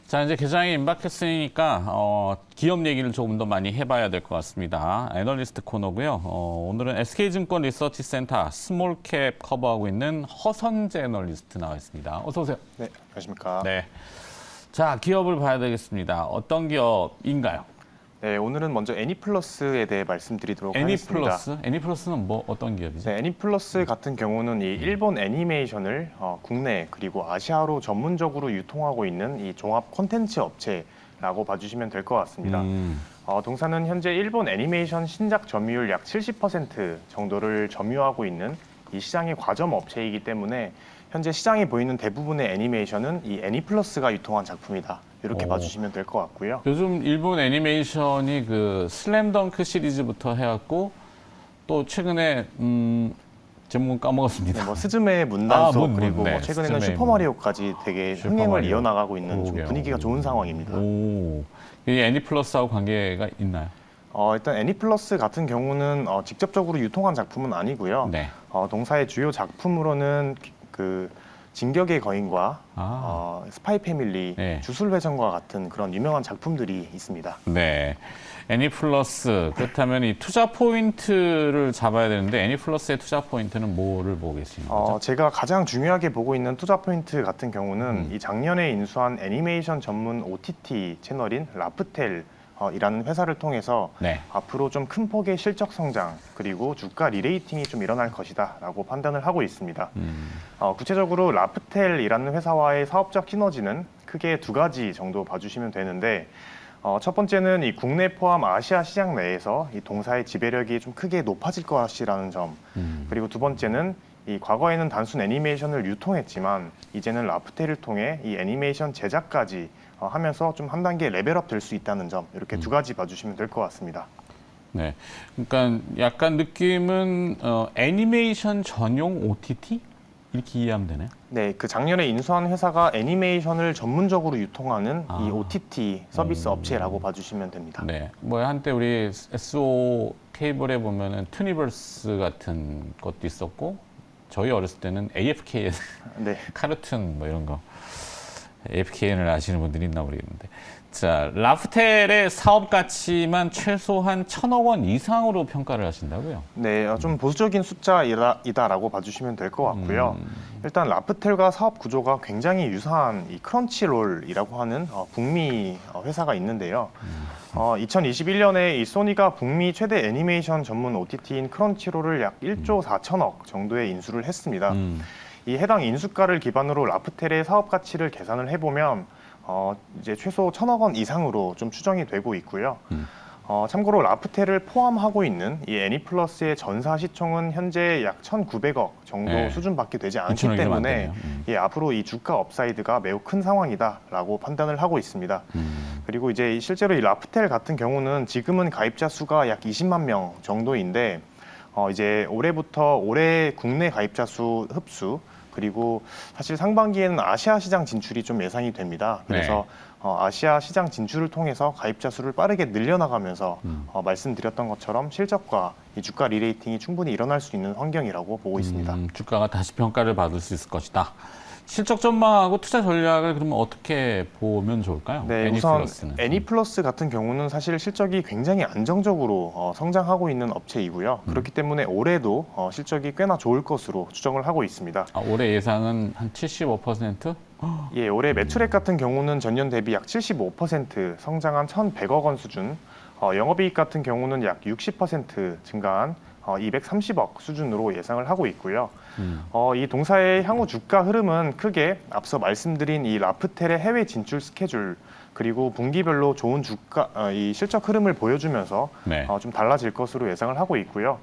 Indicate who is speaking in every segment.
Speaker 1: 자, 이제 개장이 임박했으니까 기업 얘기를 조금 더 많이 해봐야 될 것 같습니다. 애널리스트 코너고요. 오늘은 SK증권 리서치센터 스몰캡 커버하고 있는 허선재 애널리스트 나와 있습니다. 어서 오세요.
Speaker 2: 네, 안녕하십니까.
Speaker 1: 네. 자, 기업을 봐야 되겠습니다. 어떤 기업인가요?
Speaker 2: 네, 오늘은 먼저 애니플러스에 대해 말씀드리도록 하겠습니다.
Speaker 1: 애니플러스? 애니플러스는 뭐 어떤 기업이죠?
Speaker 2: 네, 애니플러스 같은 경우는 이 일본 애니메이션을 국내 그리고 아시아로 전문적으로 유통하고 있는 이 종합 콘텐츠 업체라고 봐주시면 될 것 같습니다. 동사는 현재 일본 애니메이션 신작 점유율 약 70% 정도를 점유하고 있는 이 시장의 과점 업체이기 때문에 현재 시장에 보이는 대부분의 애니메이션은 이 애니플러스가 유통한 작품이다. 이렇게 봐주시면 될 것 같고요.
Speaker 1: 요즘 일본 애니메이션이 그 슬램덩크 시리즈부터 해갖고 또 최근에 제목은 까먹었습니다.
Speaker 2: 네, 뭐 스즈메의 문단속
Speaker 1: 네,
Speaker 2: 그리고 뭐 최근에는
Speaker 1: 스즈메의
Speaker 2: 슈퍼마리오까지 되게 흥행을
Speaker 1: 슈퍼마리오.
Speaker 2: 이어나가고 있는 좀
Speaker 1: 그러게요.
Speaker 2: 분위기가 좋은 상황입니다.
Speaker 1: 오, 이 애니플러스하고 관계가 있나요?
Speaker 2: 일단 애니플러스 같은 경우는 직접적으로 유통한 작품은 아니고요.
Speaker 1: 네.
Speaker 2: 동사의 주요 작품으로는 그 진격의 거인과 스파이 패밀리,
Speaker 1: 네.
Speaker 2: 주술회전과 같은 그런 유명한 작품들이 있습니다.
Speaker 1: 네. 애니플러스, 그렇다면 이 투자 포인트를 잡아야 되는데 애니플러스의 투자 포인트는 뭐를 보고 계시는 거죠?
Speaker 2: 제가 가장 중요하게 보고 있는 투자 포인트 같은 경우는 이 작년에 인수한 애니메이션 전문 OTT 채널인 라프텔 이라는 회사를 통해서
Speaker 1: 네.
Speaker 2: 앞으로 좀 큰 폭의 실적 성장 그리고 주가 리레이팅이 좀 일어날 것이다라고 판단을 하고 있습니다. 구체적으로 라프텔이라는 회사와의 사업적 시너지는 크게 두 가지 정도 봐주시면 되는데 첫 번째는 이 국내 포함 아시아 시장 내에서 이 동사의 지배력이 좀 크게 높아질 것이라는 점 그리고 두 번째는 이 과거에는 단순 애니메이션을 유통했지만 이제는 라프텔을 통해 이 애니메이션 제작까지 하면서 좀 한 단계 레벨업 될 수 있다는 점 이렇게 두 가지 봐주시면 될 것 같습니다.
Speaker 1: 네. 그러니까 약간 느낌은 애니메이션 전용 OTT? 이렇게 이해하면 되나요?
Speaker 2: 네, 그 작년에 인수한 회사가 애니메이션을 전문적으로 유통하는 이 OTT 서비스 업체라고 봐주시면 됩니다.
Speaker 1: 네. 뭐 한때 우리 SO 케이블에 보면은 투니버스 같은 것도 있었고 저희 어렸을 때는 AFK
Speaker 2: 네.
Speaker 1: 카르툰 뭐 이런 거 AFKN을 아시는 분들이 있나 모르겠는데. 자, 라프텔의 사업 가치만 최소한 1,000억 원 이상으로 평가를 하신다고요?
Speaker 2: 네, 좀 보수적인 숫자이다라고 봐주시면 될 것 같고요. 일단 라프텔과 사업 구조가 굉장히 유사한 이 크런치롤이라고 하는 북미 회사가 있는데요. 2021년에 이 소니가 북미 최대 애니메이션 전문 OTT인 크런치롤을 약 1조 4천억 정도에 인수를 했습니다. 이 해당 인수가를 기반으로 라프텔의 사업 가치를 계산을 해보면 이제 최소 1,000억 원 이상으로 좀 추정이 되고 있고요. 참고로 라프텔을 포함하고 있는 이 애니플러스의 전사 시총은 현재 약 1,900억 정도
Speaker 1: 네.
Speaker 2: 수준밖에 되지 않기
Speaker 1: 2,000억이 안
Speaker 2: 때문에
Speaker 1: 되네요.
Speaker 2: 앞으로 이 주가 업사이드가 매우 큰 상황이다라고 판단을 하고 있습니다. 그리고 이제 실제로 이 라프텔 같은 경우는 지금은 가입자 수가 약 20만 명 정도인데 이제 올해부터 올해 국내 가입자 수 흡수 그리고 사실 상반기에는 아시아 시장 진출이 좀 예상이 됩니다. 그래서 아시아 시장 진출을 통해서 가입자 수를 빠르게 늘려나가면서 말씀드렸던 것처럼 실적과 이 주가 리레이팅이 충분히 일어날 수 있는 환경이라고 보고 있습니다.
Speaker 1: 주가가 다시 평가를 받을 수 있을 것이다. 실적 전망하고 투자 전략을 그러면 어떻게 보면 좋을까요?
Speaker 2: 네,
Speaker 1: 애니플러스는.
Speaker 2: 우선 애니플러스 같은 경우는 사실 실적이 굉장히 안정적으로 성장하고 있는 업체이고요. 그렇기 때문에 올해도 실적이 꽤나 좋을 것으로 추정을 하고 있습니다.
Speaker 1: 올해 예상은 한 75%?
Speaker 2: 예, 올해 매출액 같은 경우는 전년 대비 약 75% 성장한 1,100억 원 수준, 영업이익 같은 경우는 약 60% 증가한 230억 수준으로 예상을 하고 있고요. 이 동사의 향후 주가 흐름은 크게 앞서 말씀드린 이 라프텔의 해외 진출 스케줄 그리고 분기별로 좋은 주가 이 실적 흐름을 보여주면서
Speaker 1: 네.
Speaker 2: 좀 달라질 것으로 예상을 하고 있고요.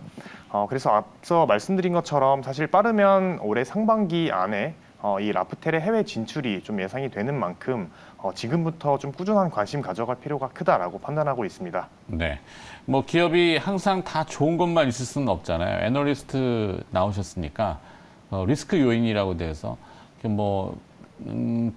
Speaker 2: 그래서 앞서 말씀드린 것처럼 사실 빠르면 올해 상반기 안에 이 라프텔의 해외 진출이 좀 예상이 되는 만큼 지금부터 좀 꾸준한 관심 가져갈 필요가 크다라고 판단하고 있습니다.
Speaker 1: 네. 뭐 기업이 항상 다 좋은 것만 있을 수는 없잖아요. 애널리스트 나오셨으니까 리스크 요인이라고 돼서 뭐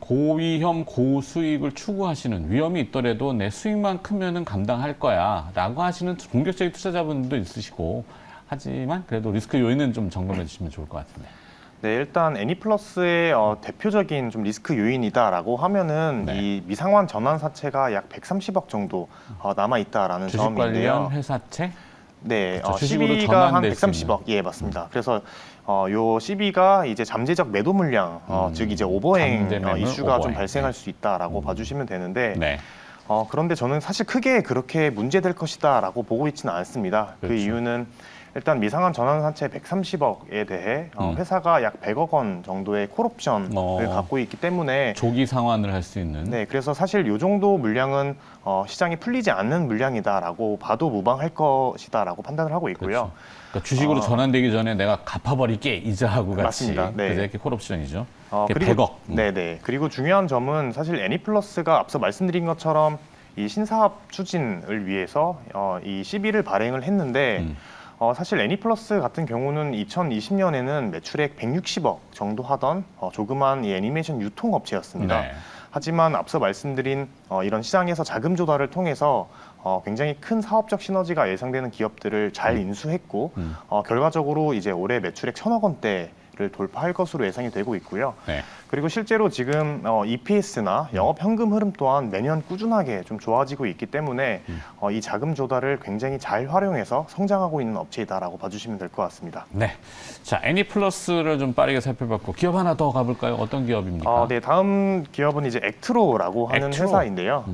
Speaker 1: 고위험 고수익을 추구하시는 위험이 있더라도 내 수익만 크면은 감당할 거야라고 하시는 공격적인 투자자분도 있으시고 하지만 그래도 리스크 요인은 좀 점검해 주시면 좋을 것 같은데.
Speaker 2: 네, 일단 애니플러스의 대표적인 좀 리스크 요인이다라고 하면은
Speaker 1: 네.
Speaker 2: 이 미상환 전환사채가 약 130억 정도 남아 있다라는
Speaker 1: 주식
Speaker 2: 점인데요.
Speaker 1: 관련 회사채?
Speaker 2: 네,
Speaker 1: 그렇죠. 주식으로
Speaker 2: CB가 한
Speaker 1: 전환될 수
Speaker 2: 130억, 예, 맞습니다. 그래서 요 CB가 이제 잠재적 매도 물량, 즉 이제 오버행
Speaker 1: 잠재 매물,
Speaker 2: 이슈가 좀
Speaker 1: 오버행.
Speaker 2: 발생할 수 있다라고 봐주시면 되는데,
Speaker 1: 네.
Speaker 2: 그런데 저는 사실 크게 그렇게 문제될 것이다라고 보고 있지는 않습니다. 그
Speaker 1: 그렇죠.
Speaker 2: 이유는 일단 미상환 전환사채 130억에 대해 회사가 약 100억 원 정도의 콜옵션을 갖고 있기 때문에
Speaker 1: 조기 상환을 할 수 있는.
Speaker 2: 네, 그래서 사실 이 정도 물량은 시장이 풀리지 않는 물량이다라고 봐도 무방할 것이다라고 판단을 하고 있고요.
Speaker 1: 그렇죠. 그러니까 주식으로 전환되기 전에 내가 갚아버릴게 이자하고 같이.
Speaker 2: 맞습니다. 네.
Speaker 1: 그래서 이렇게 콜옵션이죠.
Speaker 2: 그리고
Speaker 1: 100억.
Speaker 2: 네네. 그리고 중요한 점은 사실 애니플러스가 앞서 말씀드린 것처럼 이 신사업 추진을 위해서 이 CB를 발행을 했는데 사실 애니플러스 같은 경우는 2020년에는 매출액 160억 정도 하던 조그만 이 애니메이션 유통업체였습니다.
Speaker 1: 네.
Speaker 2: 하지만 앞서 말씀드린 이런 시장에서 자금 조달을 통해서 굉장히 큰 사업적 시너지가 예상되는 기업들을 잘 인수했고 결과적으로 이제 올해 매출액 1,000억 원대를 돌파할 것으로 예상이 되고 있고요.
Speaker 1: 네.
Speaker 2: 그리고 실제로 지금 EPS나 영업 현금 흐름 또한 매년 꾸준하게 좀 좋아지고 있기 때문에 이 자금 조달을 굉장히 잘 활용해서 성장하고 있는 업체이다라고 봐주시면 될 것 같습니다.
Speaker 1: 네. 자, 애니플러스를 좀 빠르게 살펴봤고 기업 하나 더 가볼까요? 어떤 기업입니까?
Speaker 2: 네, 다음 기업은 이제 액트로라고 하는
Speaker 1: 액트로?
Speaker 2: 회사인데요.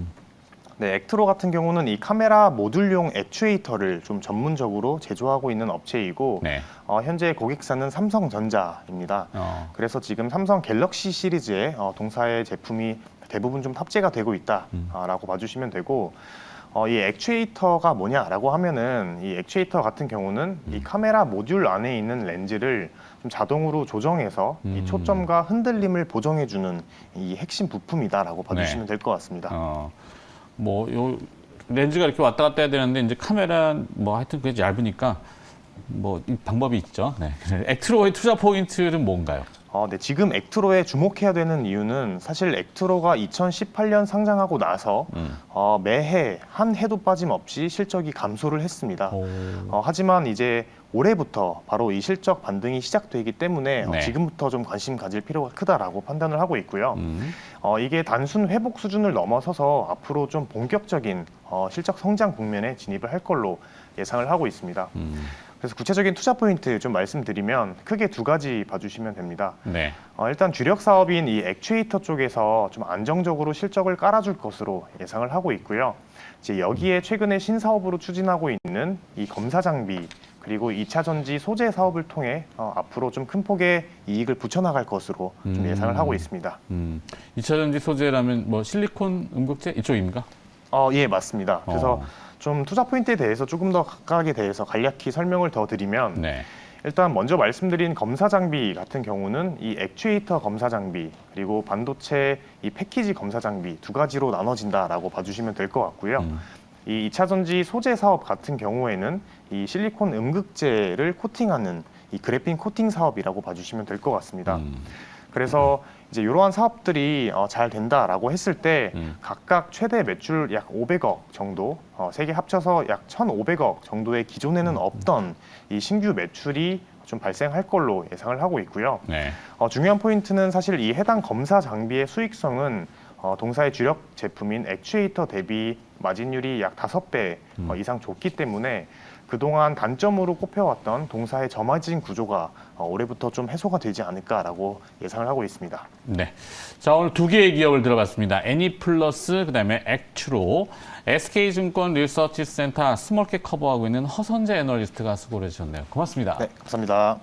Speaker 2: 네, 액트로 같은 경우는 이 카메라 모듈용 액추에이터를 좀 전문적으로 제조하고 있는 업체이고
Speaker 1: 네.
Speaker 2: 현재 고객사는 삼성전자입니다. 그래서 지금 삼성 갤럭시 시리즈의 동사의 제품이 대부분 좀 탑재가 되고 있다라고 봐주시면 되고 이 액추에이터가 뭐냐라고 하면은 이 액추에이터 같은 경우는 이 카메라 모듈 안에 있는 렌즈를 좀 자동으로 조정해서 이 초점과 흔들림을 보정해주는 이 핵심 부품이다라고 봐주시면 될 것 같습니다.
Speaker 1: 뭐 요 렌즈가 이렇게 왔다 갔다 해야 되는데 이제 카메라 뭐 하여튼 그게 얇으니까 뭐 이 방법이 있죠. 네. 액트로의 투자 포인트는 뭔가요?
Speaker 2: 네, 지금 액트로에 주목해야 되는 이유는 사실 액트로가 2018년 상장하고 나서 매해 한 해도 빠짐없이 실적이 감소를 했습니다. 하지만 이제 올해부터 바로 이 실적 반등이 시작되기 때문에
Speaker 1: 네.
Speaker 2: 지금부터 좀 관심 가질 필요가 크다라고 판단을 하고 있고요. 이게 단순 회복 수준을 넘어서서 앞으로 좀 본격적인 실적 성장 국면에 진입을 할 걸로 예상을 하고 있습니다. 그래서 구체적인 투자 포인트 좀 말씀드리면 크게 두 가지 봐주시면 됩니다.
Speaker 1: 네.
Speaker 2: 일단 주력 사업인 이 액추에이터 쪽에서 좀 안정적으로 실적을 깔아줄 것으로 예상을 하고 있고요. 이제 여기에 최근에 신사업으로 추진하고 있는 이 검사 장비 그리고 2차 전지 소재 사업을 통해 앞으로 좀 큰 폭의 이익을 붙여나갈 것으로 좀 예상을 하고 있습니다.
Speaker 1: 2차 전지 소재라면 뭐 실리콘 음극재 이쪽입니까?
Speaker 2: 예, 맞습니다. 그래서 좀 투자 포인트에 대해서 조금 더 각각에 대해서 간략히 설명을 더 드리면
Speaker 1: 네.
Speaker 2: 일단 먼저 말씀드린 검사 장비 같은 경우는 이 액추에이터 검사 장비 그리고 반도체 이 패키지 검사 장비 두 가지로 나눠진다라고 봐주시면 될 것 같고요. 이 2차 전지 소재 사업 같은 경우에는 이 실리콘 음극재를 코팅하는 이 그래핀 코팅 사업이라고 봐주시면 될 것 같습니다. 그래서 이제 이러한 사업들이 잘 된다라고 했을 때 각각 최대 매출 약 500억 정도, 세 개 합쳐서 약 1,500억 정도의 기존에는 없던 이 신규 매출이 좀 발생할 걸로 예상을 하고 있고요.
Speaker 1: 네.
Speaker 2: 중요한 포인트는 사실 이 해당 검사 장비의 수익성은 동사의 주력 제품인 액추에이터 대비 마진율이 약 5배 이상 좋기 때문에 그동안 단점으로 꼽혀왔던 동사의 저마진 구조가 올해부터 좀 해소가 되지 않을까라고 예상을 하고 있습니다.
Speaker 1: 네. 자, 오늘 두 개의 기업을 들어봤습니다. 애니플러스, 그다음에 액트로, SK증권 리서치 센터 스몰캡 커버하고 있는 허선재 애널리스트가 수고를 해주셨네요. 고맙습니다.
Speaker 2: 네, 감사합니다.